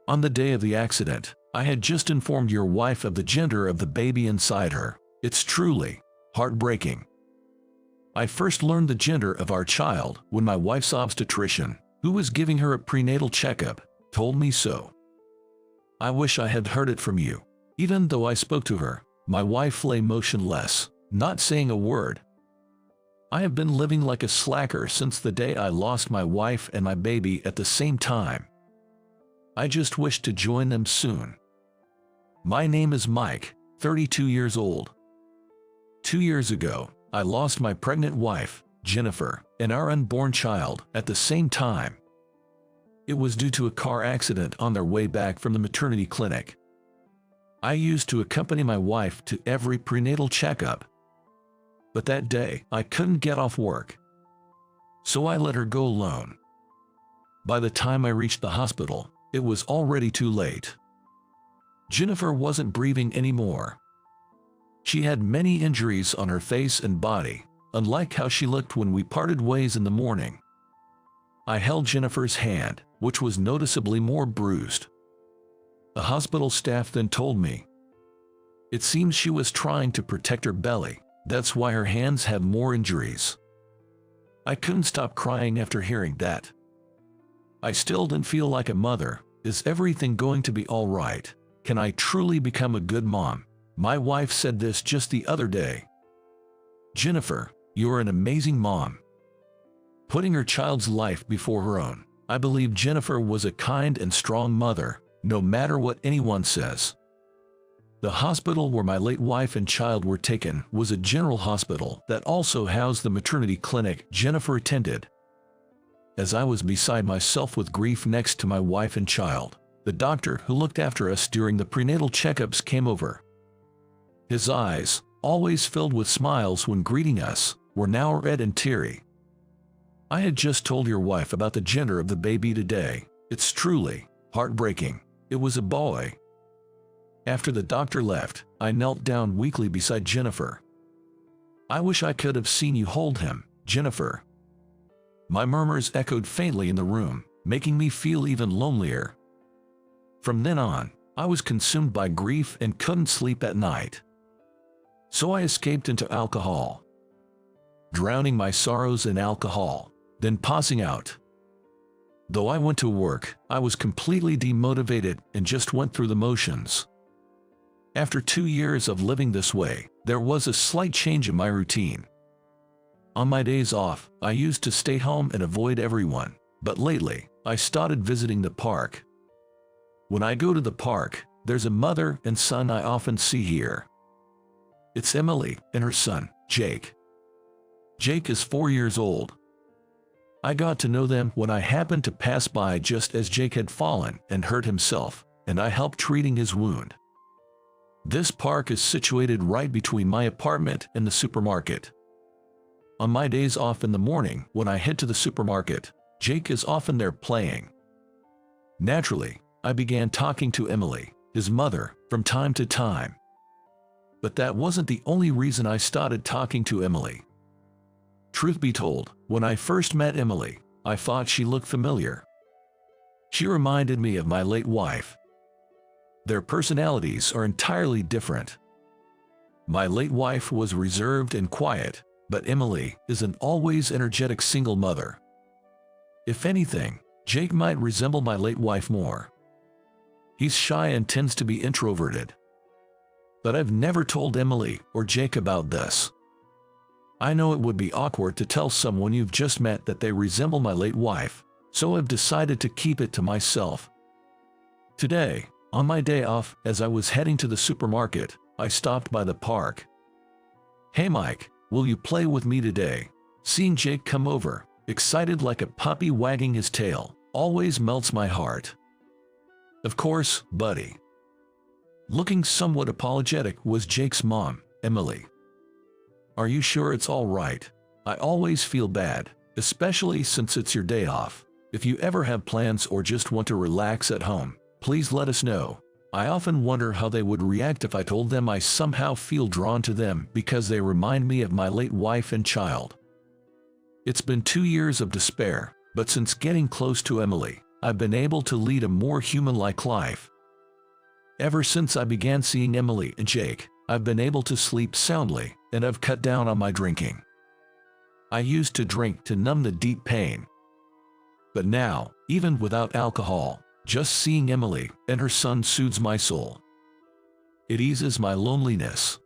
On the day of the accident, I had just informed your wife of the gender of the baby inside her. It's truly heartbreaking. I first learned the gender of our child when my wife's obstetrician, who was giving her a prenatal checkup, told me so. I wish I had heard it from you. Even though I spoke to her, my wife lay motionless, not saying a word. I have been living like a slacker since the day I lost my wife and my baby at the same time. I just wish to join them soon. My name is Mike, 32 years old. 2 years ago, I lost my pregnant wife, Jennifer, and our unborn child at the same time. It was due to a car accident on their way back from the maternity clinic. I used to accompany my wife to every prenatal checkup. But that day, I couldn't get off work. So I let her go alone. By the time I reached the hospital, it was already too late. Jennifer wasn't breathing anymore. She had many injuries on her face and body, unlike how she looked when we parted ways in the morning. I held Jennifer's hand, which was noticeably more bruised. The hospital staff then told me, "It seems she was trying to protect her belly. That's why her hands have more injuries." I couldn't stop crying after hearing that. I still didn't feel like a mother. Is everything going to be all right? Can I truly become a good mom? My wife said this just the other day. "Jennifer, you're an amazing mom." Putting her child's life before her own, I believe Jennifer was a kind and strong mother, no matter what anyone says. The hospital where my late wife and child were taken was a general hospital that also housed the maternity clinic Jennifer attended. As I was beside myself with grief next to my wife and child, the doctor who looked after us during the prenatal checkups came over. His eyes, always filled with smiles when greeting us, were now red and teary. "I had just told your wife about the gender of the baby today. It's truly heartbreaking. It was a boy." After the doctor left, I knelt down weakly beside Jennifer. "I wish I could have seen you hold him, Jennifer." My murmurs echoed faintly in the room, making me feel even lonelier. From then on, I was consumed by grief and couldn't sleep at night. So I escaped into alcohol, drowning my sorrows in alcohol, then passing out. Though I went to work, I was completely demotivated and just went through the motions. After 2 years of living this way, there was a slight change in my routine. On my days off, I used to stay home and avoid everyone, but lately, I started visiting the park. When I go to the park, there's a mother and son I often see here. It's Emily and her son, Jake. Jake is 4 years old. I got to know them when I happened to pass by just as Jake had fallen and hurt himself, and I helped treating his wound. This park is situated right between my apartment and the supermarket. On my days off in the morning when I head to the supermarket, Jake is often there playing. Naturally, I began talking to Emily, his mother, from time to time. But that wasn't the only reason I started talking to Emily. Truth be told, when I first met Emily, I thought she looked familiar. She reminded me of my late wife. Their personalities are entirely different. My late wife was reserved and quiet, but Emily is an always energetic single mother. If anything, Jake might resemble my late wife more. He's shy and tends to be introverted. But I've never told Emily or Jake about this. I know it would be awkward to tell someone you've just met that they resemble my late wife, so I've decided to keep it to myself. Today, on my day off, as I was heading to the supermarket, I stopped by the park. "Hey Mike, will you play with me today?" Seeing Jake come over, excited like a puppy wagging his tail, always melts my heart. "Of course, buddy." Looking somewhat apologetic was Jake's mom, Emily. "Are you sure it's all right? I always feel bad, especially since it's your day off. If you ever have plans or just want to relax at home, please let us know. I often wonder how they would react if I told them I somehow feel drawn to them because they remind me of my late wife and child." It's been 2 years of despair, but since getting close to Emily, I've been able to lead a more human-like life. Ever since I began seeing Emily and Jake, I've been able to sleep soundly, and I've cut down on my drinking. I used to drink to numb the deep pain. But now, even without alcohol, just seeing Emily and her son soothes my soul. It eases my loneliness.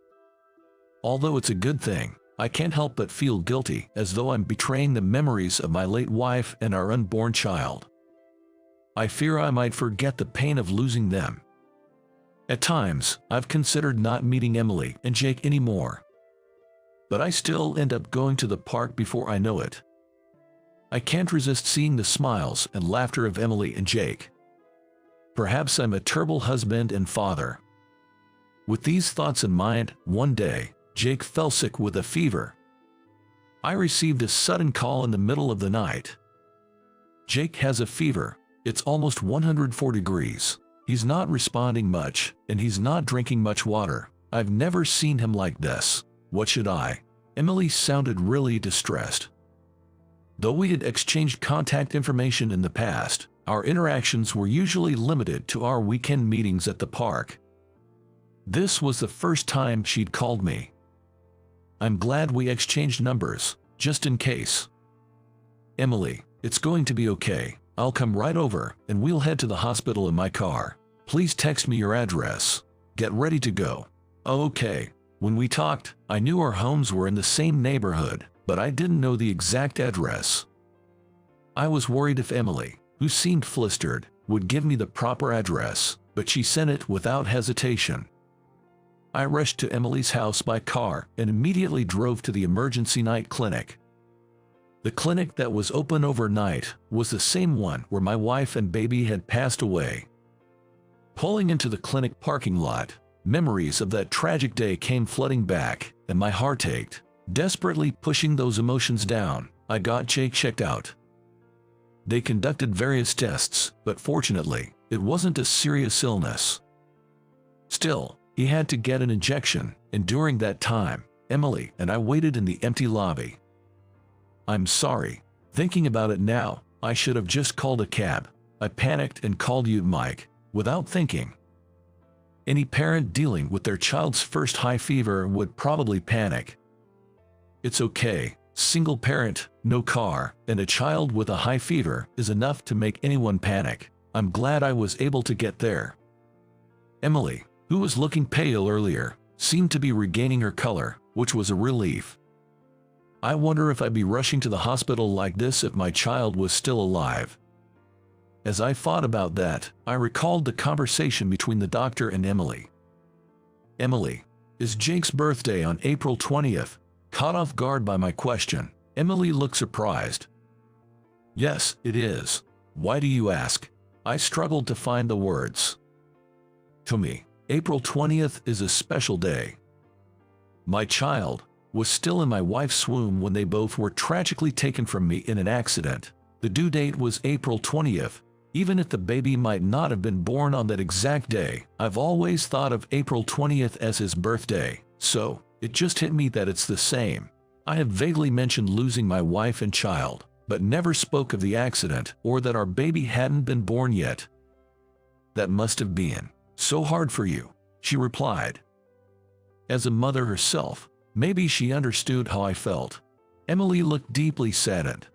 Although it's a good thing, I can't help but feel guilty, as though I'm betraying the memories of my late wife and our unborn child. I fear I might forget the pain of losing them. At times, I've considered not meeting Emily and Jake anymore. But I still end up going to the park before I know it. I can't resist seeing the smiles and laughter of Emily and Jake. Perhaps I'm a terrible husband and father. With these thoughts in mind, one day, Jake fell sick with a fever. I received a sudden call in the middle of the night. Jake has a fever. It's almost 104 degrees. He's not responding much, and he's not drinking much water. I've never seen him like this. What should I? Emily sounded really distressed. Though we had exchanged contact information in the past, our interactions were usually limited to our weekend meetings at the park. This was the first time she'd called me. I'm glad we exchanged numbers, just in case. Emily, it's going to be okay. I'll come right over, and we'll head to the hospital in my car. Please text me your address. Get ready to go. Okay. When we talked, I knew our homes were in the same neighborhood, but I didn't know the exact address. I was worried if Emily, who seemed flustered, would give me the proper address, but she sent it without hesitation. I rushed to Emily's house by car and immediately drove to the emergency night clinic. The clinic that was open overnight was the same one where my wife and baby had passed away. Pulling into the clinic parking lot, memories of that tragic day came flooding back, and my heart ached. Desperately pushing those emotions down, I got Jake checked out. They conducted various tests, but fortunately, it wasn't a serious illness. Still, he had to get an injection, and during that time, Emily and I waited in the empty lobby. I'm sorry. Thinking about it now, I should have just called a cab. I panicked and called you, Mike, without thinking. Any parent dealing with their child's first high fever would probably panic. It's okay. Single parent, no car, and a child with a high fever is enough to make anyone panic. I'm glad I was able to get there. Emily, who was looking pale earlier, seemed to be regaining her color, which was a relief. I wonder if I'd be rushing to the hospital like this if my child was still alive. As I thought about that, I recalled the conversation between the doctor and Emily. Emily, is Jake's birthday on April 20th? Caught off guard by my question, Emily looked surprised. Yes, it is. Why do you ask? I struggled to find the words. To me, April 20th is a special day. My child was still in my wife's womb when they both were tragically taken from me in an accident. The due date was April 20th. Even if the baby might not have been born on that exact day, I've always thought of April 20th as his birthday, so it just hit me that it's the same. I have vaguely mentioned losing my wife and child, but never spoke of the accident or that our baby hadn't been born yet. That must have been so hard for you, she replied. As a mother herself, maybe she understood how I felt. Emily looked deeply saddened.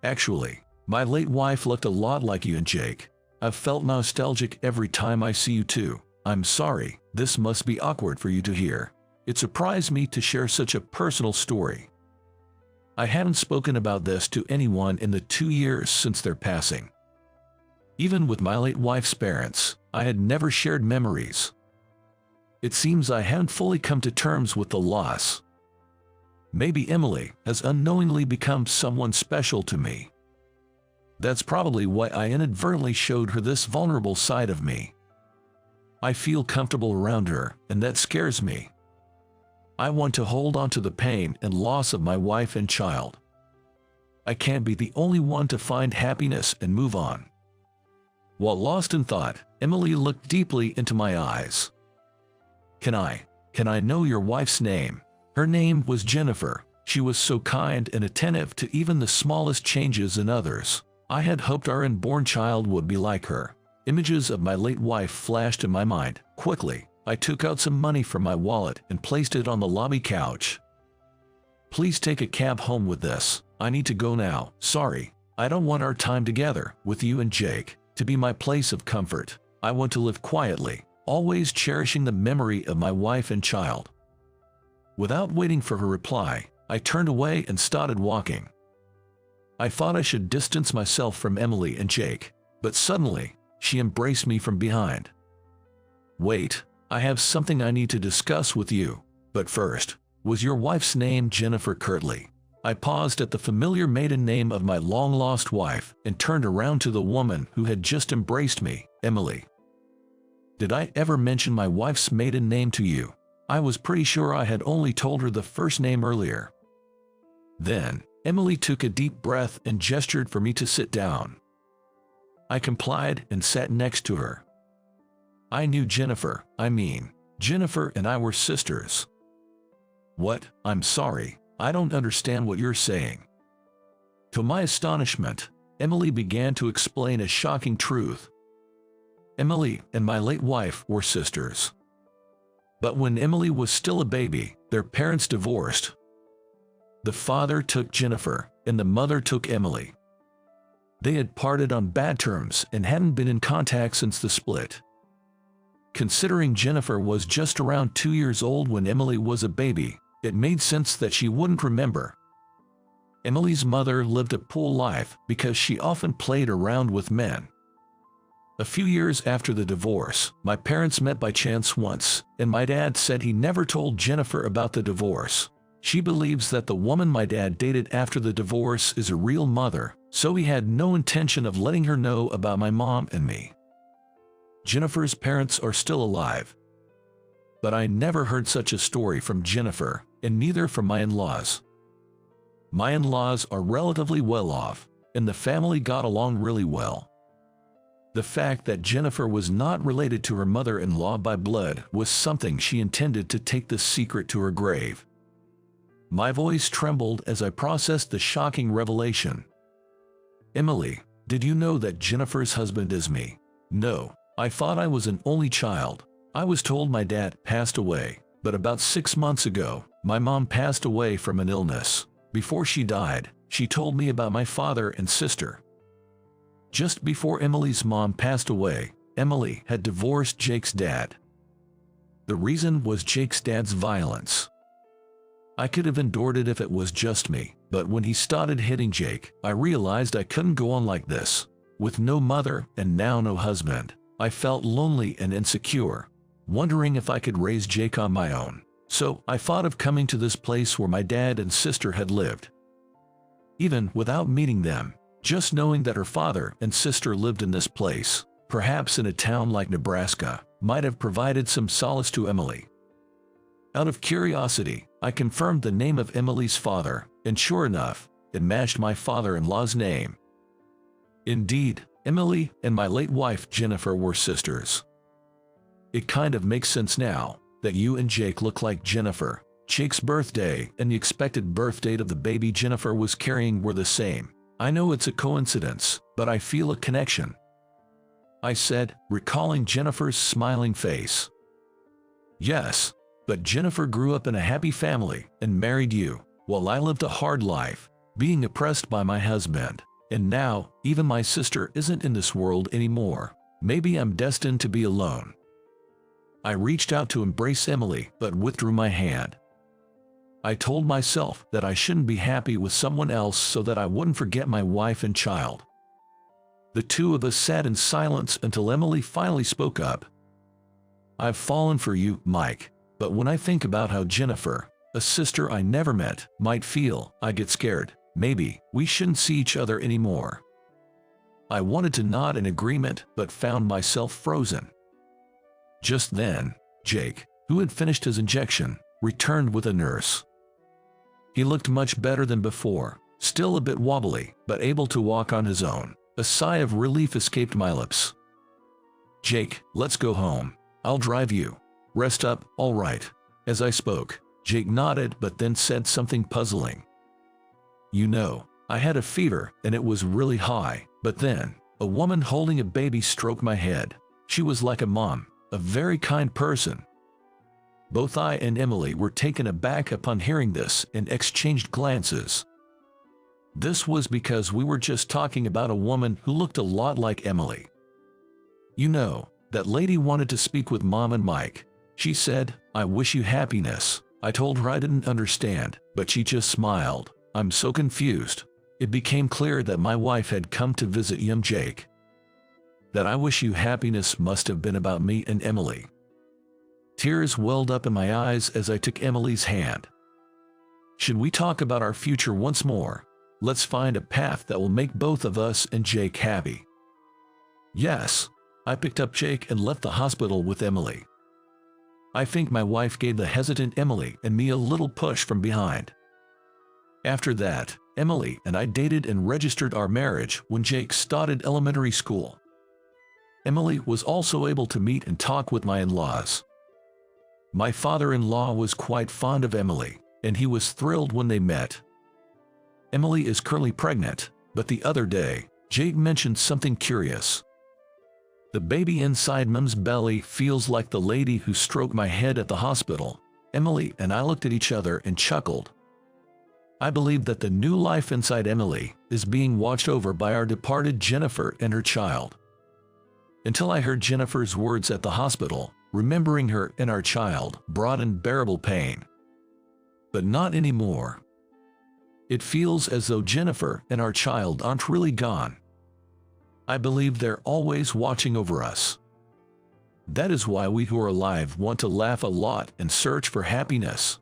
Actually, my late wife looked a lot like you and Jake. I've felt nostalgic every time I see you two. I'm sorry, this must be awkward for you to hear. It surprised me to share such a personal story. I hadn't spoken about this to anyone in the 2 years since their passing. Even with my late wife's parents, I had never shared memories. It seems I hadn't fully come to terms with the loss. Maybe Emily has unknowingly become someone special to me. That's probably why I inadvertently showed her this vulnerable side of me. I feel comfortable around her, and that scares me. I want to hold on to the pain and loss of my wife and child. I can't be the only one to find happiness and move on. While lost in thought, Emily looked deeply into my eyes. Can I know your wife's name? Her name was Jennifer. She was so kind and attentive to even the smallest changes in others. I had hoped our unborn child would be like her. Images of my late wife flashed in my mind. Quickly, I took out some money from my wallet and placed it on the lobby couch. Please take a cab home with this. I need to go now. Sorry. I don't want our time together with you and Jake to be my place of comfort. I want to live quietly, always cherishing the memory of my wife and child. Without waiting for her reply, I turned away and started walking. I thought I should distance myself from Emily and Jake, but suddenly, she embraced me from behind. Wait, I have something I need to discuss with you, but first, was your wife's name Jennifer Kirtley? I paused at the familiar maiden name of my long-lost wife and turned around to the woman who had just embraced me, Emily. Did I ever mention my wife's maiden name to you? I was pretty sure I had only told her the first name earlier. Then, Emily took a deep breath and gestured for me to sit down. I complied and sat next to her. I knew Jennifer and I were sisters. What? I'm sorry, I don't understand what you're saying. To my astonishment, Emily began to explain a shocking truth. Emily and my late wife were sisters. But when Emily was still a baby, their parents divorced. The father took Jennifer, and the mother took Emily. They had parted on bad terms and hadn't been in contact since the split. Considering Jennifer was just around 2 years old when Emily was a baby, it made sense that she wouldn't remember. Emily's mother lived a pool life because she often played around with men. A few years after the divorce, my parents met by chance once, and my dad said he never told Jennifer about the divorce. She believes that the woman my dad dated after the divorce is a real mother, so he had no intention of letting her know about my mom and me. Jennifer's parents are still alive. But I never heard such a story from Jennifer, and neither from my in-laws. My in-laws are relatively well off, and the family got along really well. The fact that Jennifer was not related to her mother-in-law by blood was something she intended to take the secret to her grave. My voice trembled as I processed the shocking revelation. Emily, did you know that Jennifer's husband is me? No, I thought I was an only child. I was told my dad passed away, but about 6 months ago, my mom passed away from an illness. Before she died, she told me about my father and sister. Just before Emily's mom passed away, Emily had divorced Jake's dad. The reason was Jake's dad's violence. I could have endured it if it was just me, but when he started hitting Jake, I realized I couldn't go on like this. With no mother and now no husband, I felt lonely and insecure, wondering if I could raise Jake on my own. So I thought of coming to this place where my dad and sister had lived. Even without meeting them, just knowing that her father and sister lived in this place, perhaps in a town like Nebraska, might have provided some solace to Emily. Out of curiosity, I confirmed the name of Emily's father, and sure enough, it matched my father-in-law's name. Indeed, Emily and my late wife Jennifer were sisters. It kind of makes sense now that you and Jake look like Jennifer. Jake's birthday and the expected birth date of the baby Jennifer was carrying were the same. I know it's a coincidence, but I feel a connection, I said, recalling Jennifer's smiling face. Yes, but Jennifer grew up in a happy family and married you, while I lived a hard life, being oppressed by my husband. And now, even my sister isn't in this world anymore. Maybe I'm destined to be alone. I reached out to embrace Emily, but withdrew my hand. I told myself that I shouldn't be happy with someone else so that I wouldn't forget my wife and child. The two of us sat in silence until Emily finally spoke up. I've fallen for you, Mike, but when I think about how Jennifer, a sister I never met, might feel, I get scared. Maybe we shouldn't see each other anymore. I wanted to nod in agreement, but found myself frozen. Just then, Jake, who had finished his injection, returned with a nurse. He looked much better than before, still a bit wobbly, but able to walk on his own. A sigh of relief escaped my lips. Jake, let's go home. I'll drive you. Rest up, all right. As I spoke, Jake nodded but then said something puzzling. You know, I had a fever and it was really high, But then, a woman holding a baby stroked my head. She was like a mom, a very kind person. Both I and Emily were taken aback upon hearing this and exchanged glances. This was because we were just talking about a woman who looked a lot like Emily. You know, that lady wanted to speak with Mom and Mike. She said, "I wish you happiness." I told her I didn't understand, but she just smiled. I'm so confused. It became clear that my wife had come to visit young Jake. That "I wish you happiness" must have been about me and Emily. Tears welled up in my eyes as I took Emily's hand. Should we talk about our future once more? Let's find a path that will make both of us and Jake happy. Yes. I picked up Jake and left the hospital with Emily. I think my wife gave the hesitant Emily and me a little push from behind. After that, Emily and I dated and registered our marriage when Jake started elementary school. Emily was also able to meet and talk with my in-laws. My father-in-law was quite fond of Emily, and he was thrilled when they met. Emily is currently pregnant, but the other day, Jake mentioned something curious. The baby inside Mom's belly feels like the lady who stroked my head at the hospital. Emily and I looked at each other and chuckled. I believe that the new life inside Emily is being watched over by our departed Jennifer and her child. Until I heard Jennifer's words at the hospital, remembering her and our child brought unbearable pain. But not anymore. It feels as though Jennifer and our child aren't really gone. I believe they're always watching over us. That is why we who are alive want to laugh a lot and search for happiness.